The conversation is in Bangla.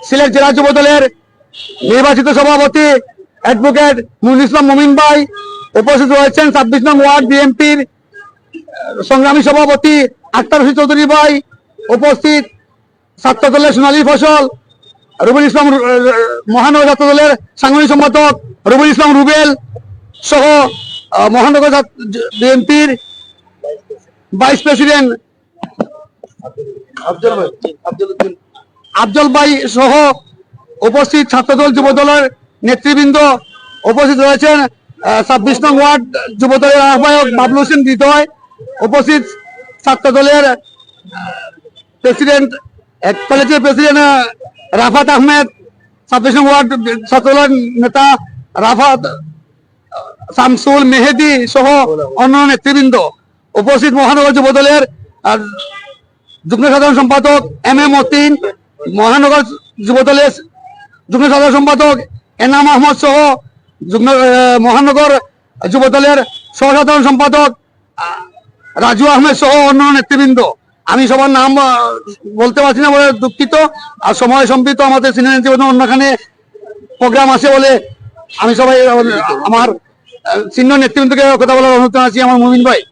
সিলেট জেলা যুব দলের নির্বাচিত সভাপতি অ্যাডভোকেট নুরুল ইসলাম মুমিন ভাই, উপস্থিত রয়েছেন 26 নং ওয়ার্ড বিএনপির সংগ্রামী সভাপতি আক্তার হোসেন চৌধুরী ভাই, উপস্থিত ছাত্র দলের সোনালী ফসল রুবেল ইসলাম, মহানগর ছাত্র দলের সাংগঠনিক সম্পাদক রুবেল ইসলাম রুবেল সহ মহানগর বিএনপির ভাইস প্রেসিডেন্ট আফজল ভাই সহ উপস্থিত ছাত্রদল যুব দলের নেতৃবৃন্দ, উপস্থিত রয়েছেন 26 নং ওয়ার্ড যুব দলের আহ্বায়ক বাবলু হোসেন হৃদয়, উপস্থিত ছাত্র দলের প্রেসিডেন্ট কলেজের প্রেসিডেন্ট রাফাত আহমেদ, 26 নং ওয়ার্ড ছাত্র দলের নেতা রাফাত শামসুল মেহেদি সহ অন্যান্য নেতৃবৃন্দ, উপস্থিত মহানগর যুব দলের যুগ্ম সাধারণ সম্পাদক এম এ মতিন, মহানগর যুব দলের যুগ্ম সাধারণ সম্পাদক এনাম আহমদ সহ মহানগর যুব দলের সহসাধারণ সম্পাদক রাজু আহমেদ সহ অন্যান্য নেতৃবৃন্দ। আমি সবার নাম বলতে পারছি না বলে দুঃখিত, আর সময় সম্পৃক্ত আমাদের সিনিয়র নেতৃবৃন্দ অন্যখানে প্রোগ্রাম আছে বলে আমি সবাই আমার সিনিয়র নেতৃবৃন্দকে কথা বলার অনুরোধ জানাচ্ছি। আমার মুমিন ভাই।